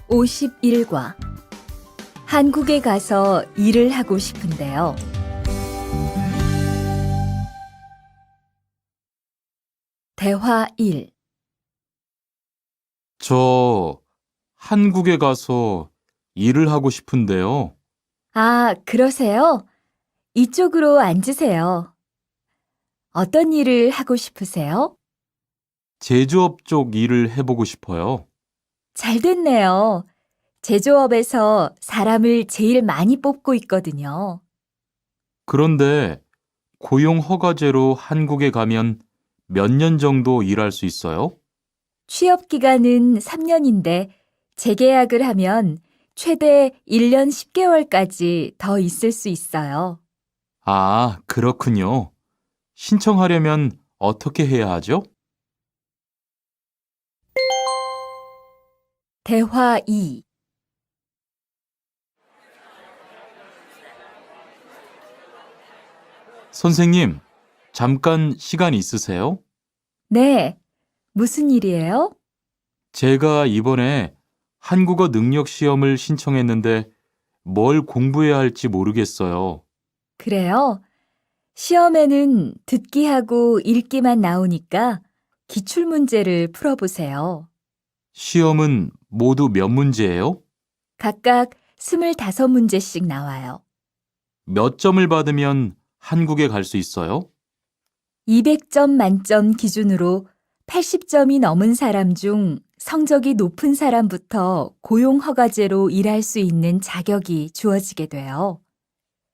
51과 한국에 가서 일을 하고 싶은데요. 대화 1. 저 한국에 가서 일을 하고 싶은데요. 아, 그러세요? 이쪽으로 앉으세요. 어떤 일을 하고 싶으세요? 제조업 쪽 일을 해보고 싶어요. 잘 됐네요. 제조업에서 사람을 제일 많이 뽑고 있거든요. 그런데 고용 허가제로 한국에 가면 몇 년 정도 일할 수 있어요? 취업 기간은 3년인데 재계약을 하면 최대 1년 10개월까지 더 있을 수 있어요. 아, 그렇군요. 신청하려면 어떻게 해야 하죠? 대화 2. 선생님, 잠깐 시간 있으세요? 네, 무슨 일이에요? 제가 이번에 한국어 능력 시험을 신청했는데 뭘 공부해야 할지 모르겠어요. 그래요? 시험에는 듣기하고 읽기만 나오니까 기출문제를 풀어보세요. 시험은 모두 몇 문제예요? 각각 25문제씩 나와요. 몇 점을 받으면 한국에 갈 수 있어요? 200점 만점 기준으로 80점이 넘은 사람 중 성적이 높은 사람부터 고용허가제로 일할 수 있는 자격이 주어지게 돼요.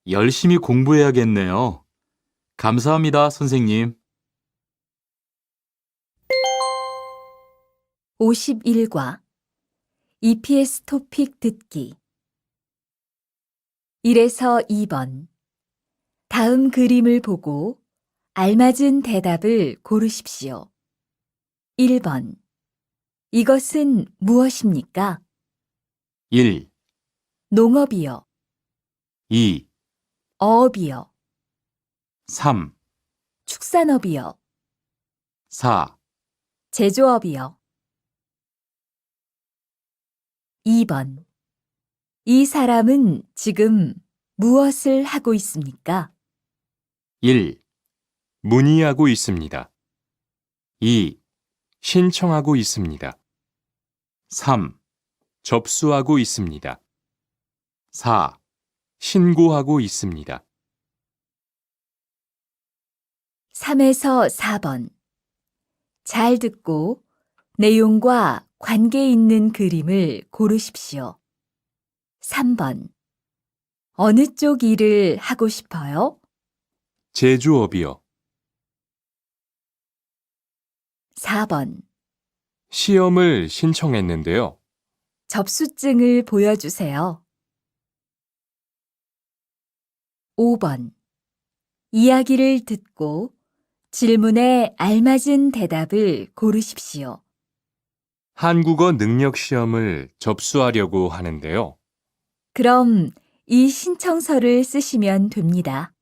열심히 공부해야겠네요. 감사합니다, 선생님. 51과 EPS 토픽 듣기 1에서 2번 다음 그림을 보고 알맞은 대답을 고르십시오. 1번 이것은 무엇입니까? 1, 농업이요. 2, 어업이요. 3, 축산업이요. 4, 제조업이요. 2번 이 사람은 지금 무엇을 하고 있습니까? 1, 문의하고 있습니다. 2, 신청하고 있습니다. 3, 접수하고 있습니다. 4, 신고하고 있습니다. 3에서 4번 잘 듣고 내용과 관계 있는 그림을 고르십시오. 3번 어느 쪽 일을 하고 싶어요? 제조업이요. 4번 시험을 신청했는데요. 접수증을 보여주세요. 5번 이야기를 듣고 질문에 알맞은 대답을 고르십시오. 한국어 능력 시험을 접수하려고 하는데요. 그럼 이 신청서를 쓰시면 됩니다.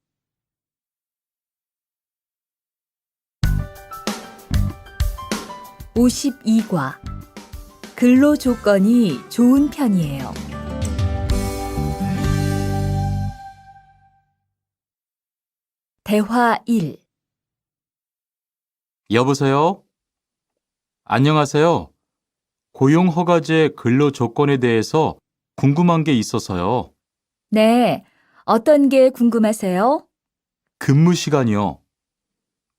52과 근로 조건이 좋은 편이에요. 대화 1. 여보세요? 안녕하세요. 고용 허가제 근로 조건에 대해서 궁금한 게 있어서요. 네, 어떤 게 궁금하세요? 근무 시간이요.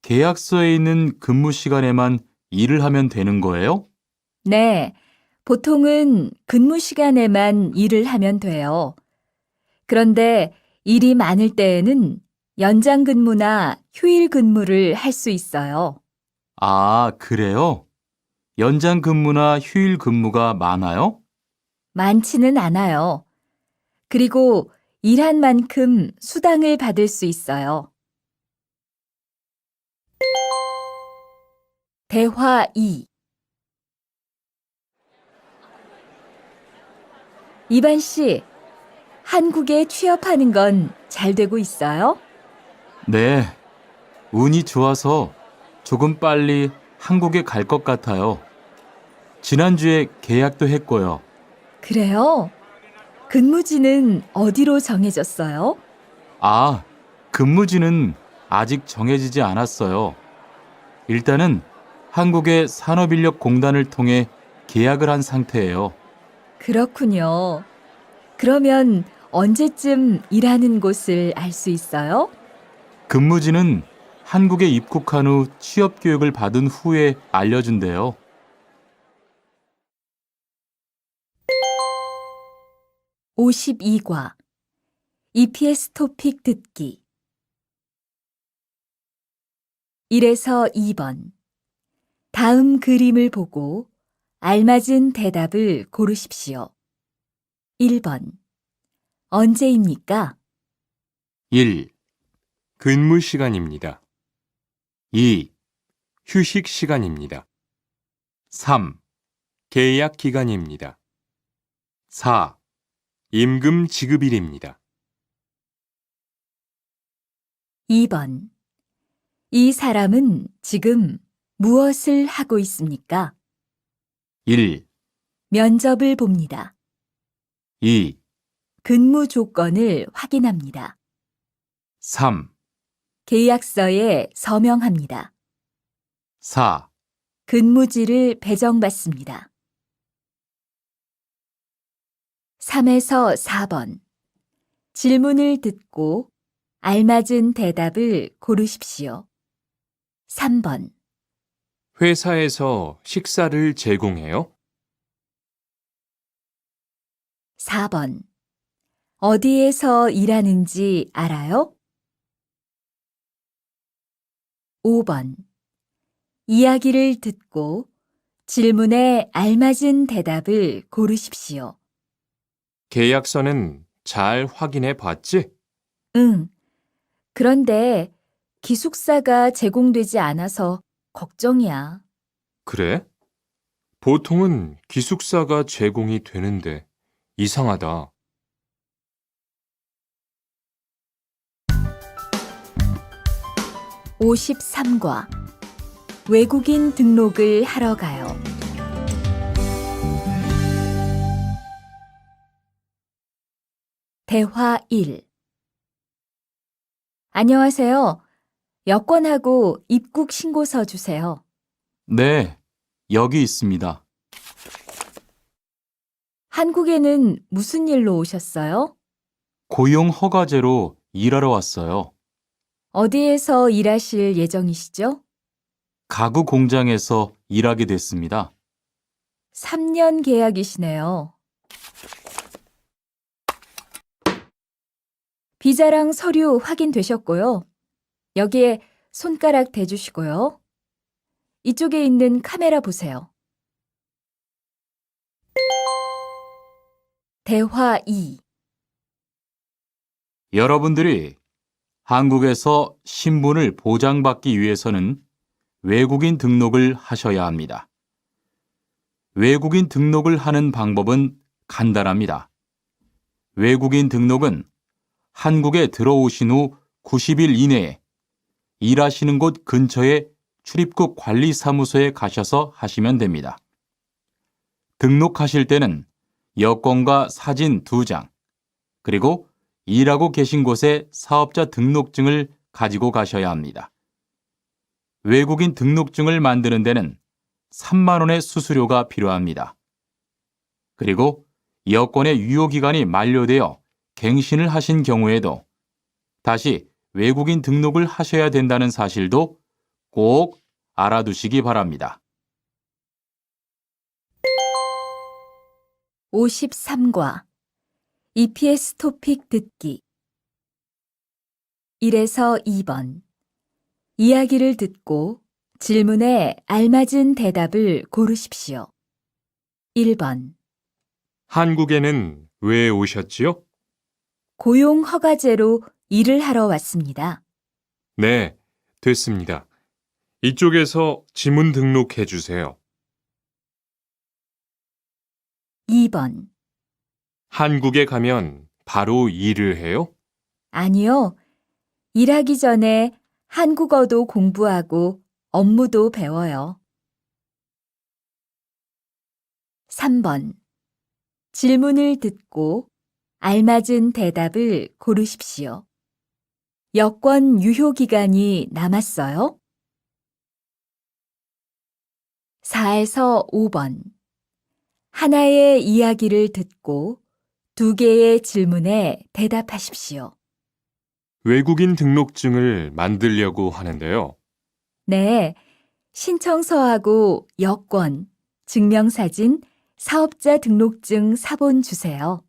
계약서에 있는 근무 시간에만 일을 하면 되는 거예요? 네, 보통은 근무 시간에만 일을 하면 돼요. 그런데 일이 많을 때에는 연장 근무나 휴일 근무를 할 수 있어요. 아, 그래요? 연장 근무나 휴일 근무가 많아요? 많지는 않아요. 그리고 일한 만큼 수당을 받을 수 있어요. 대화 2. 이반 씨, 한국에 취업하는 건 잘 되고 있어요? 네, 운이 좋아서 조금 빨리 한국에 갈 것 같아요. 지난주에 계약도 했고요. 그래요? 근무지는 어디로 정해졌어요? 아, 근무지는 아직 정해지지 않았어요. 일단은 한국의 산업인력공단을 통해 계약을 한 상태예요. 그렇군요. 그러면 언제쯤 일하는 곳을 알 수 있어요? 근무지는 한국에 입국한 후 취업 교육을 받은 후에 알려준대요. 52과 EPS 토픽 듣기 1에서 2번 다음 그림을 보고 알맞은 대답을 고르십시오. 1번 언제입니까? 1, 근무 시간입니다. 2, 휴식 시간입니다. 3, 계약 기간입니다. 4, 임금 지급일입니다. 2번 이 사람은 지금 무엇을 하고 있습니까? 1, 면접을 봅니다. 2, 근무 조건을 확인합니다. 3, 계약서에 서명합니다. 4, 근무지를 배정받습니다. 3에서 4번 질문을 듣고 알맞은 대답을 고르십시오. 3번 회사에서 식사를 제공해요? 4번 어디에서 일하는지 알아요? 5번 이야기를 듣고 질문에 알맞은 대답을 고르십시오. 계약서는 잘 확인해 봤지? 응. 그런데 기숙사가 제공되지 않아서 걱정이야. 그래? 보통은 기숙사가 제공이 되는데 이상하다. 53과 외국인 등록을 하러 가요. 대화 1 안녕하세요. 여권하고 입국 신고서 주세요. 네, 여기 있습니다. 한국에는 무슨 일로 오셨어요? 고용 허가제로 일하러 왔어요. 어디에서 일하실 예정이시죠? 가구 공장에서 일하게 됐습니다. 3년 계약이시네요. 비자랑 서류 확인되셨고요. 여기에 손가락 대주시고요. 이쪽에 있는 카메라 보세요. 대화 2 여러분들이 한국에서 신분을 보장받기 위해서는 외국인 등록을 하셔야 합니다. 외국인 등록을 하는 방법은 간단합니다. 외국인 등록은 한국에 들어오신 후 90일 이내에 일하시는 곳 근처의 출입국 관리사무소에 가셔서 하시면 됩니다. 등록하실 때는 여권과 사진 2장, 그리고 일하고 계신 곳의 사업자 등록증을 가지고 가셔야 합니다. 외국인 등록증을 만드는 데는 3만 원의 수수료가 필요합니다. 그리고 여권의 유효기간이 만료되어 갱신을 하신 경우에도 다시 외국인 등록을 하셔야 된다는 사실도 꼭 알아두시기 바랍니다. 53과 EPS 토픽 듣기 1에서 2번 이야기를 듣고 질문에 알맞은 대답을 고르십시오. 1번 한국에는 왜 오셨지요? 고용 허가제로 일을 하러 왔습니다. 네, 됐습니다. 이쪽에서 지문 등록해 주세요. 2번 한국에 가면 바로 일을 해요? 아니요. 일하기 전에 한국어도 공부하고 업무도 배워요. 3번 질문을 듣고 알맞은 대답을 고르십시오. 여권 유효 기간이 남았어요? 4에서 5번. 하나의 이야기를 듣고 2개의 질문에 대답하십시오. 외국인 등록증을 만들려고 하는데요. 네, 신청서하고 여권, 증명사진, 사업자 등록증 사본 주세요.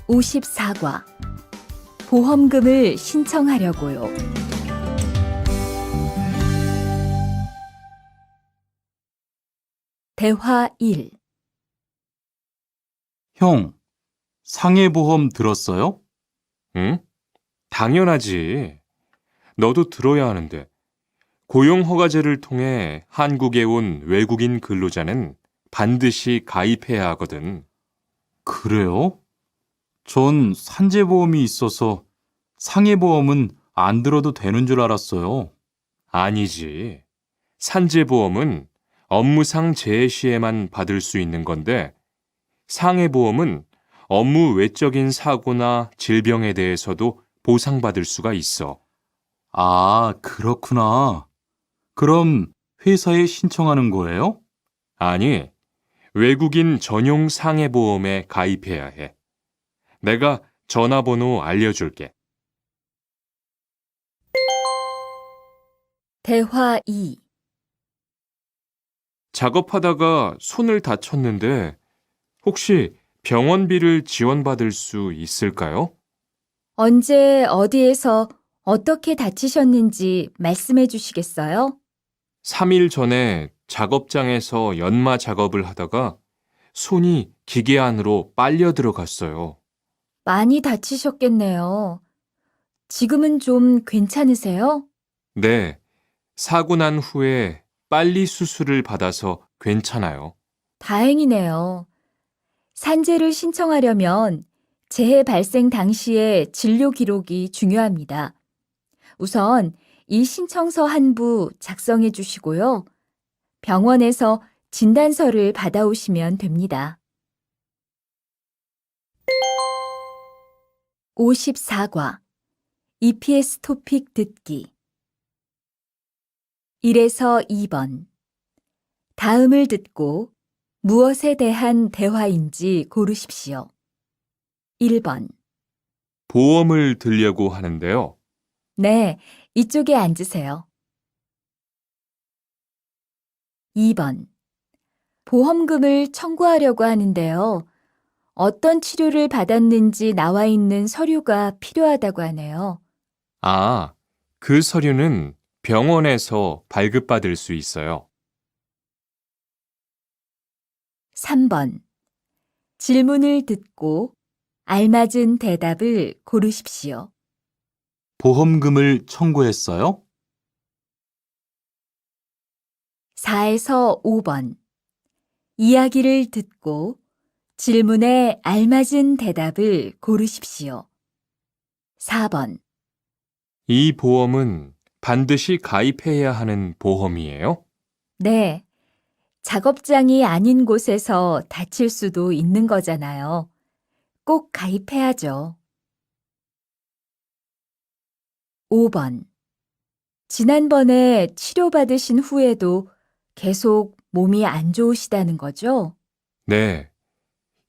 54과. 보험금을 신청하려고요. 대화 1. 형, 상해보험 들었어요? 응? 당연하지. 너도 들어야 하는데. 고용허가제를 통해 한국에 온 외국인 근로자는 반드시 가입해야 하거든. 그래요? 전 산재보험이 있어서 상해보험은 안 들어도 되는 줄 알았어요. 아니지. 산재보험은 업무상 재해 시에만 받을 수 있는 건데, 상해보험은 업무 외적인 사고나 질병에 대해서도 보상받을 수가 있어. 아, 그렇구나. 그럼 회사에 신청하는 거예요? 아니, 외국인 전용 상해보험에 가입해야 해. 내가 전화번호 알려줄게. 대화 2. 작업하다가 손을 다쳤는데 혹시 병원비를 지원받을 수 있을까요? 언제 어디에서 어떻게 다치셨는지 말씀해 주시겠어요? 3일 전에 작업장에서 연마 작업을 하다가 손이 기계 안으로 빨려 들어갔어요. 많이 다치셨겠네요. 지금은 좀 괜찮으세요? 네, 사고 난 후에 빨리 수술을 받아서 괜찮아요. 다행이네요. 산재를 신청하려면 재해 발생 당시의 진료 기록이 중요합니다. 우선 이 신청서 한 부 작성해 주시고요. 병원에서 진단서를 받아오시면 됩니다. 54과. EPS 토픽 듣기. 1에서 2번. 다음을 듣고 무엇에 대한 대화인지 고르십시오. 1번. 보험을 들려고 하는데요. 네, 이쪽에 앉으세요. 2번. 보험금을 청구하려고 하는데요. 어떤 치료를 받았는지 나와 있는 서류가 필요하다고 하네요. 아, 그 서류는 병원에서 발급받을 수 있어요. 3번. 질문을 듣고 알맞은 대답을 고르십시오. 보험금을 청구했어요? 4에서 5번. 이야기를 듣고 질문에 알맞은 대답을 고르십시오. 4번. 이 보험은 반드시 가입해야 하는 보험이에요? 네. 작업장이 아닌 곳에서 다칠 수도 있는 거잖아요. 꼭 가입해야죠. 5번. 지난번에 치료받으신 후에도 계속 몸이 안 좋으시다는 거죠? 네.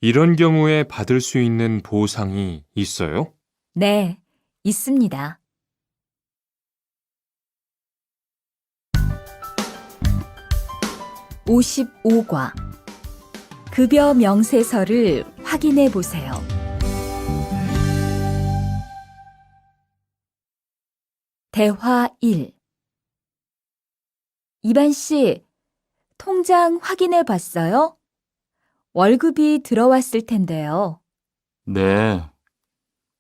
이런 경우에 받을 수 있는 보상이 있어요? 네, 있습니다. 55과. 급여 명세서를 확인해 보세요. 대화 1. 이반 씨, 통장 확인해 봤어요? 월급이 들어왔을 텐데요. 네.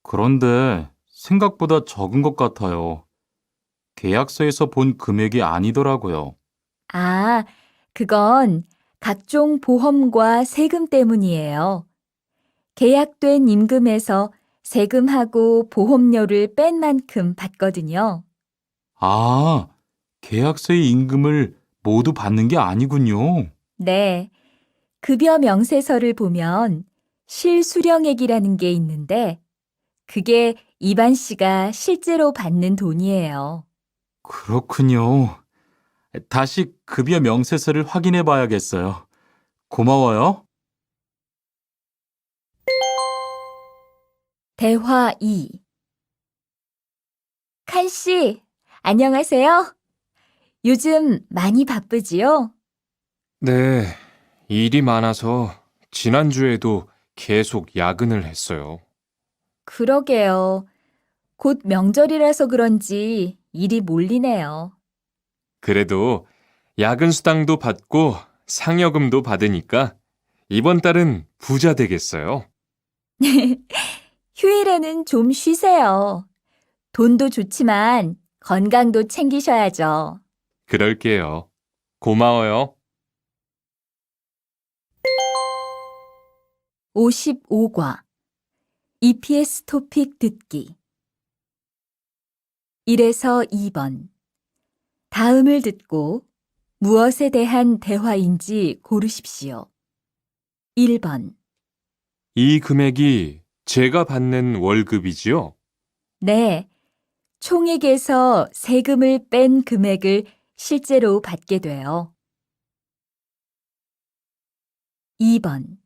그런데 생각보다 적은 것 같아요. 계약서에서 본 금액이 아니더라고요. 아, 그건 각종 보험과 세금 때문이에요. 계약된 임금에서 세금하고 보험료를 뺀 만큼 받거든요. 아, 계약서의 임금을 모두 받는 게 아니군요. 네. 급여 명세서를 보면 실수령액이라는 게 있는데 그게 이반 씨가 실제로 받는 돈이에요. 그렇군요. 다시 급여 명세서를 확인해 봐야겠어요. 고마워요. 대화 2. 칸 씨, 안녕하세요. 요즘 많이 바쁘지요? 네, 일이 많아서 지난주에도 계속 야근을 했어요. 그러게요. 곧 명절이라서 그런지 일이 몰리네요. 그래도 야근 수당도 받고 상여금도 받으니까 이번 달은 부자 되겠어요. 휴일에는 좀 쉬세요. 돈도 좋지만 건강도 챙기셔야죠. 그럴게요. 고마워요. 55과 EPS 토픽 듣기 1에서 2번 다음을 듣고 무엇에 대한 대화인지 고르십시오. 1번 이 금액이 제가 받는 월급이지요? 네, 총액에서 세금을 뺀 금액을 실제로 받게 돼요. 2번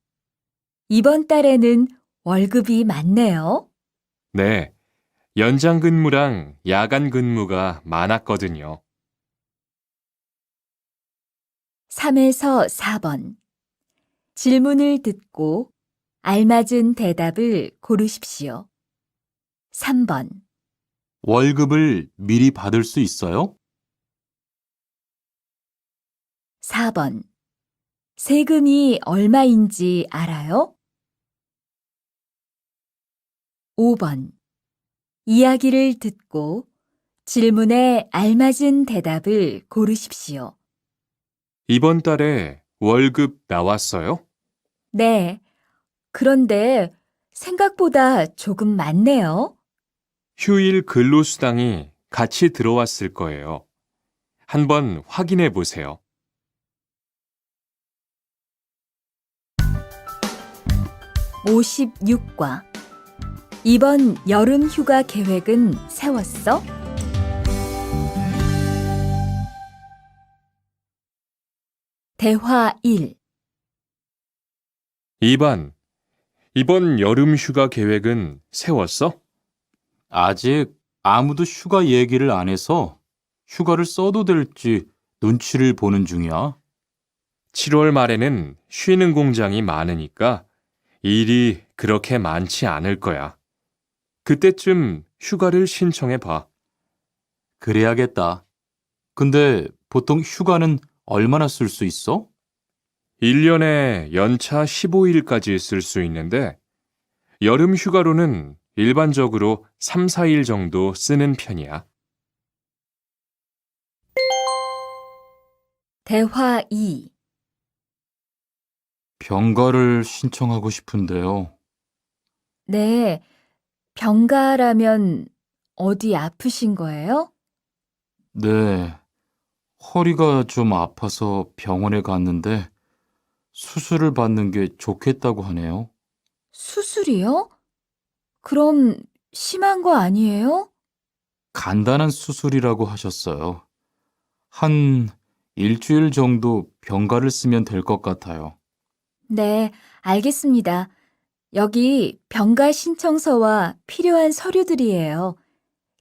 이번 달에는 월급이 많네요. 네, 연장 근무랑 야간 근무가 많았거든요. 3에서 4번 질문을 듣고 알맞은 대답을 고르십시오. 3번 월급을 미리 받을 수 있어요? 4번 세금이 얼마인지 알아요? 5번 이야기를 듣고 질문에 알맞은 대답을 고르십시오. 이번 달에 월급 나왔어요? 네, 그런데 생각보다 조금 많네요. 휴일 근로수당이 같이 들어왔을 거예요. 한번 확인해 보세요. 56과 이번 여름 휴가 계획은 세웠어? 대화 1. 2번, 이번 여름 휴가 계획은 세웠어? 아직 아무도 휴가 얘기를 안 해서 휴가를 써도 될지 눈치를 보는 중이야. 7월 말에는 쉬는 공장이 많으니까 일이 그렇게 많지 않을 거야. 그때쯤 휴가를 신청해 봐. 그래야겠다. 근데 보통 휴가는 얼마나 쓸 수 있어? 1년에 연차 15일까지 쓸 수 있는데 여름 휴가로는 일반적으로 3, 4일 정도 쓰는 편이야. 대화 2. 병가를 신청하고 싶은데요. 네, 병가라면 어디 아프신 거예요? 네, 허리가 좀 아파서 병원에 갔는데 수술을 받는 게 좋겠다고 하네요. 수술이요? 그럼 심한 거 아니에요? 간단한 수술이라고 하셨어요. 한 일주일 정도 병가를 쓰면 될 것 같아요. 네, 알겠습니다. 여기 병가 신청서와 필요한 서류들이에요.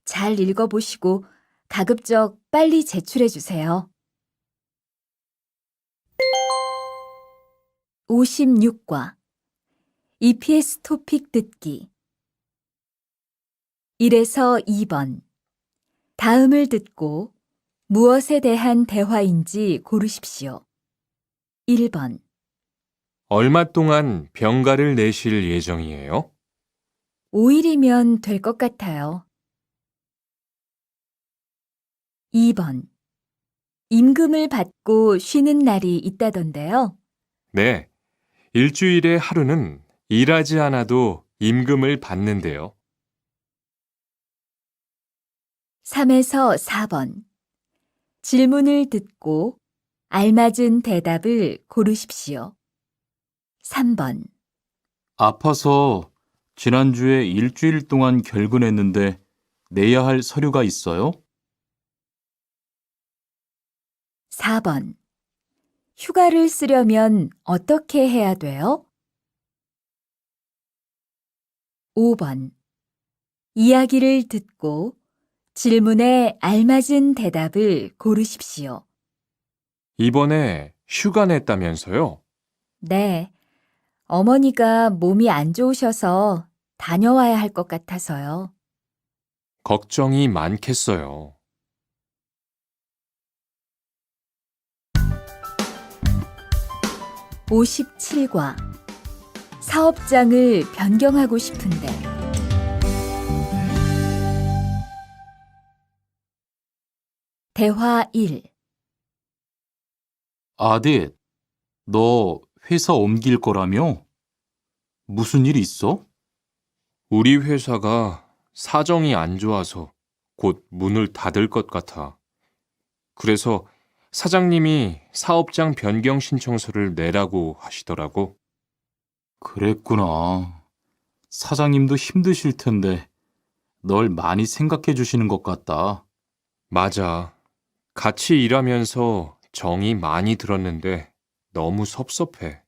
잘 읽어보시고 가급적 빨리 제출해 주세요. 56과 EPS 토픽 듣기 1에서 2번 다음을 듣고 무엇에 대한 대화인지 고르십시오. 1번 얼마 동안 병가를 내실 예정이에요? 5일이면 될 것 같아요. 2번 임금을 받고 쉬는 날이 있다던데요. 네, 일주일에 하루는 일하지 않아도 임금을 받는데요. 3에서 4번 질문을 듣고 알맞은 대답을 고르십시오. 3번. 아파서 지난주에 일주일 동안 결근했는데 내야 할 서류가 있어요? 4번. 휴가를 쓰려면 어떻게 해야 돼요? 5번. 이야기를 듣고 질문에 알맞은 대답을 고르십시오. 이번에 휴가 냈다면서요? 네. 어머니가 몸이 안 좋으셔서 다녀와야 할 것 같아서요. 걱정이 많겠어요. 57과 사업장을 변경하고 싶은데 대화 1. 아딧, 너 회사 옮길 거라며? 무슨 일 있어? 우리 회사가 사정이 안 좋아서 곧 문을 닫을 것 같아. 그래서 사장님이 사업장 변경 신청서를 내라고 하시더라고. 그랬구나. 사장님도 힘드실 텐데 널 많이 생각해 주시는 것 같다. 맞아. 같이 일하면서 정이 많이 들었는데 너무 섭섭해.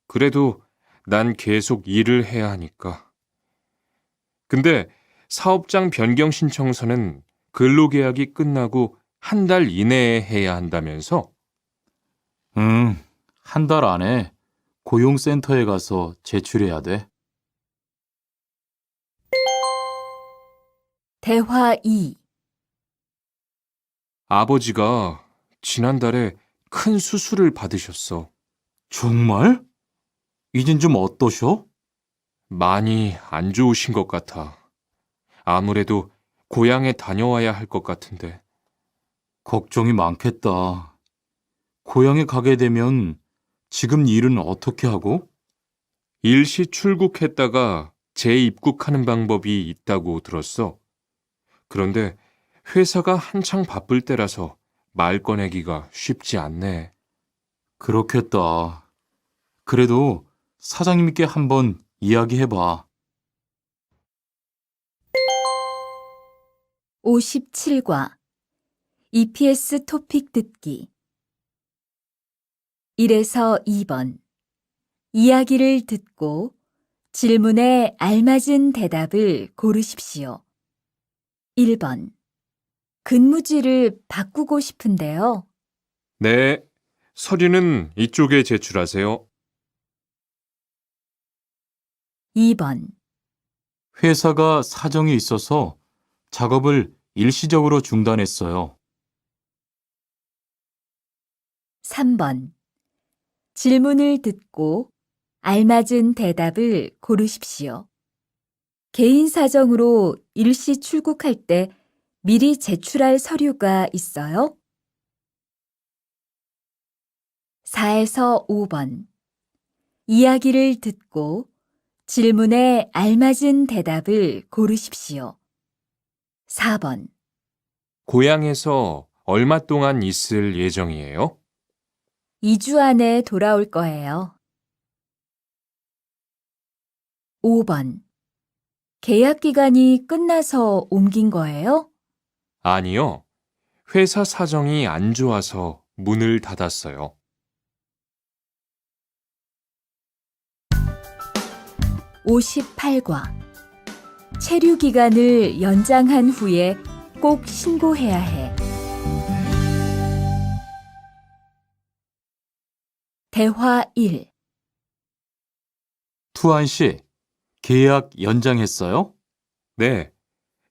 그래도 난 계속 일을 해야 하니까. 근데 사업장 변경 신청서는 근로계약이 끝나고 한 달 이내에 해야 한다면서? 응, 한 달 안에 고용센터에 가서 제출해야 돼. 대화 2. 아버지가 지난달에 큰 수술을 받으셨어. 정말? 이젠 좀 어떠셔? 많이 안 좋으신 것 같아. 아무래도 고향에 다녀와야 할 것 같은데. 걱정이 많겠다. 고향에 가게 되면 지금 일은 어떻게 하고? 일시 출국했다가 재입국하는 방법이 있다고 들었어. 그런데 회사가 한창 바쁠 때라서 말 꺼내기가 쉽지 않네. 그렇겠다. 그래도 사장님께 한번 이야기해봐. 57과 EPS 토픽 듣기 1에서 2번. 이야기를 듣고 질문에 알맞은 대답을 고르십시오. 1번. 근무지를 바꾸고 싶은데요. 네, 서류는 이쪽에 제출하세요. 2번. 회사가 사정이 있어서 작업을 일시적으로 중단했어요. 3번. 질문을 듣고 알맞은 대답을 고르십시오. 개인 사정으로 일시 출국할 때 미리 제출할 서류가 있어요? 4에서 5번. 이야기를 듣고 질문에 알맞은 대답을 고르십시오. 4번. 고향에서 얼마 동안 있을 예정이에요? 2주 안에 돌아올 거예요. 5번. 계약 기간이 끝나서 옮긴 거예요? 아니요. 회사 사정이 안 좋아서 문을 닫았어요. 58과 체류 기간을 연장한 후에 꼭 신고해야 해. 대화 1. 투안 씨, 계약 연장했어요? 네,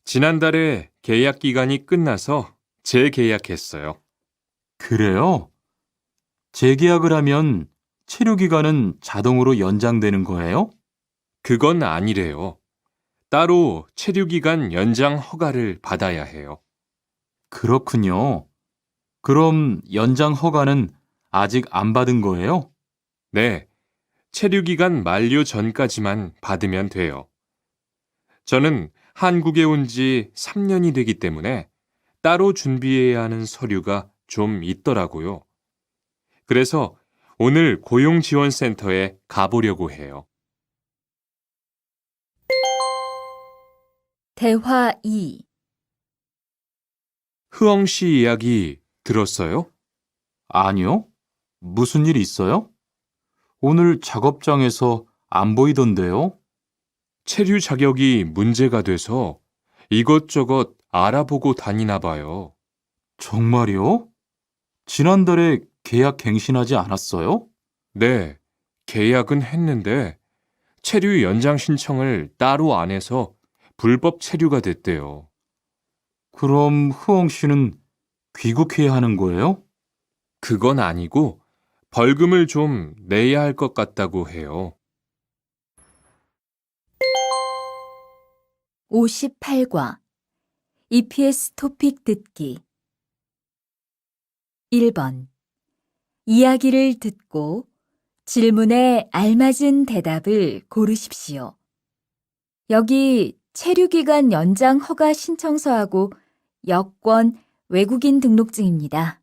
지난달에 계약 기간이 끝나서 재계약했어요. 그래요? 재계약을 하면 체류 기간은 자동으로 연장되는 거예요? 그건 아니래요. 따로 체류기간 연장 허가를 받아야 해요. 그렇군요. 그럼 연장 허가는 아직 안 받은 거예요? 네, 체류기간 만료 전까지만 받으면 돼요. 저는 한국에 온 지 3년이 되기 때문에 따로 준비해야 하는 서류가 좀 있더라고요. 그래서 오늘 고용지원센터에 가보려고 해요. 대화 2. 흐엉 씨 이야기 들었어요? 아니요. 무슨 일 있어요? 오늘 작업장에서 안 보이던데요? 체류 자격이 문제가 돼서 이것저것 알아보고 다니나 봐요. 정말요? 지난달에 계약 갱신하지 않았어요? 네, 계약은 했는데 체류 연장 신청을 따로 안 해서 불법 체류가 됐대요. 그럼 흐엉 씨는 귀국해야 하는 거예요? 그건 아니고 벌금을 좀 내야 할 것 같다고 해요. 58과 EPS 토픽 듣기 1번 이야기를 듣고 질문에 알맞은 대답을 고르십시오. 여기 체류기간 연장 허가 신청서하고 여권, 외국인 등록증입니다.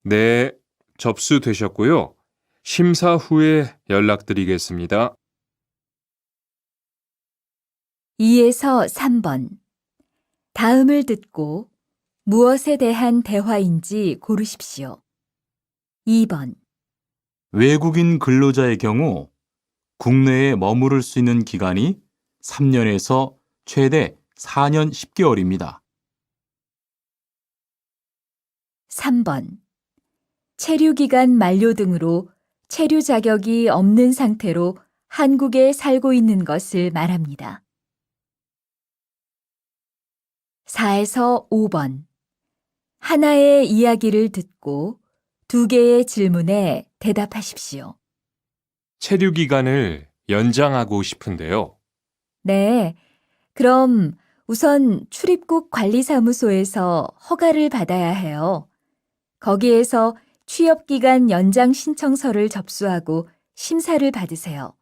네, 접수되셨고요. 심사 후에 연락드리겠습니다. 2에서 3번 다음을 듣고 무엇에 대한 대화인지 고르십시오. 2번 외국인 근로자의 경우 국내에 머무를 수 있는 기간이 3년에서 최대 4년 10개월입니다. 3번 체류기간 만료 등으로 체류 자격이 없는 상태로 한국에 살고 있는 것을 말합니다. 4에서 5번 하나의 이야기를 듣고 2개의 질문에 대답하십시오. 체류 기간을 연장하고 싶은데요. 네, 그럼 우선 출입국 관리사무소에서 허가를 받아야 해요. 거기에서 취업기간 연장 신청서를 접수하고 심사를 받으세요.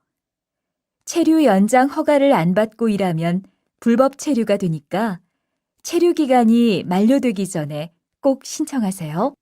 체류 연장 허가를 안 받고 일하면 불법 체류가 되니까 체류 기간이 만료되기 전에 꼭 신청하세요.